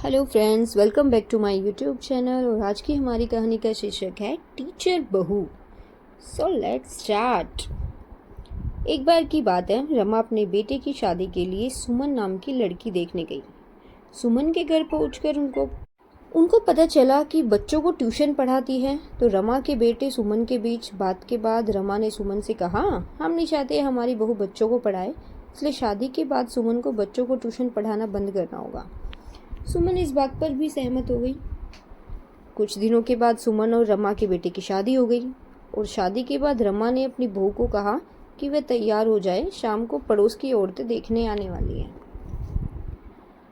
Hello friends, welcome back to my YouTube channel. और आज की हमारी कहानी का शीर्षक है टीचर बहू। So let's start. एक बार की बात है, रमा अपने बेटे की शादी के लिए सुमन नाम की लड़की देखने गई। सुमन के घर पहुंचकर उनको पता चला कि बच्चों को ट्यूशन पढ़ाती है। तो रमा के बेटे सुमन के बीच बात के बाद रमा ने सुमन से कहा, हम नहीं चाहते हमारी बहू बच्चों को पढ़ाए, इसलिए शादी के बाद सुमन को बच्चों को ट्यूशन पढ़ाना बंद करना होगा। सुमन इस बात पर भी सहमत हो गई। कुछ दिनों के बाद सुमन और रमा के बेटे की शादी हो गई और शादी के बाद रमा ने अपनी बहू को कहा कि वह तैयार हो जाए, शाम को पड़ोस की औरतें देखने आने वाली हैं।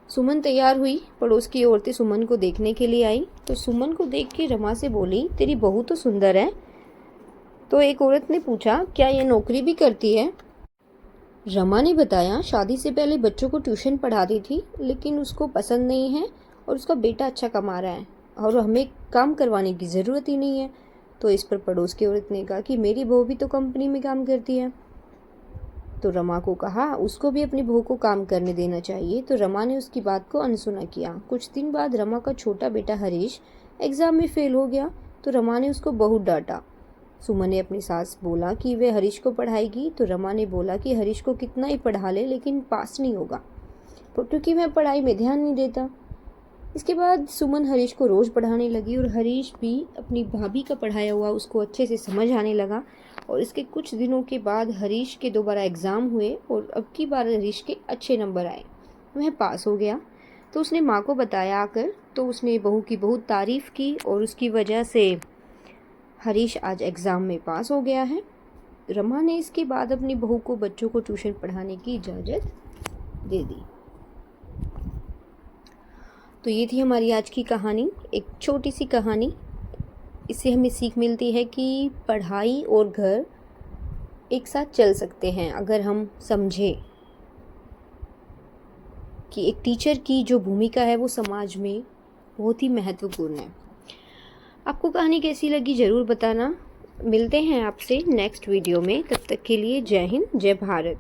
सुमन तैयार हुई। पड़ोस की औरतें सुमन को देखने के लिए आई तो सुमन को देख के रमा से बोली, तेरी बहू तो सुंदर है। तो एक औरत ने पूछा, क्या यह नौकरी भी करती है? रमा ने बताया, शादी से पहले बच्चों को ट्यूशन पढ़ाती थी, लेकिन उसको पसंद नहीं है और उसका बेटा अच्छा कमा रहा है और हमें काम करवाने की ज़रूरत ही नहीं है। तो इस पर पड़ोस की औरत ने कहा कि मेरी बहू भी तो कंपनी में काम करती है। तो रमा को कहा उसको भी अपनी बहू को काम करने देना चाहिए। तो रमा ने उसकी बात को अनसुना किया। कुछ दिन बाद रमा का छोटा बेटा हरीश एग्ज़ाम में फेल हो गया तो रमा ने उसको बहुत डांटा। सुमन ने अपनी सास बोला कि वे हरीश को पढ़ाएगी। तो रमा ने बोला कि हरीश को कितना ही पढ़ा ले लेकिन पास नहीं होगा, क्योंकि वह पढ़ाई में ध्यान नहीं देता। इसके बाद सुमन हरीश को रोज़ पढ़ाने लगी और हरीश भी अपनी भाभी का पढ़ाया हुआ उसको अच्छे से समझ आने लगा। और इसके कुछ दिनों के बाद हरीश के दोबारा एग्ज़ाम हुए और अब की बार हरीश के अच्छे नंबर आए, वह पास हो गया। तो उसने माँ को बताया आकर, तो उसने बहू की बहुत तारीफ़ की और उसकी वजह से हरीश आज एग्ज़ाम में पास हो गया है। रमा ने इसके बाद अपनी बहू को बच्चों को ट्यूशन पढ़ाने की इजाज़त दे दी। तो ये थी हमारी आज की कहानी, एक छोटी सी कहानी। इससे हमें सीख मिलती है कि पढ़ाई और घर एक साथ चल सकते हैं अगर हम समझें कि एक टीचर की जो भूमिका है वो समाज में बहुत ही महत्वपूर्ण है। आपको कहानी कैसी लगी ज़रूर बताना। मिलते हैं आपसे नेक्स्ट वीडियो में, तब तक के लिए जय हिंद, जय भारत।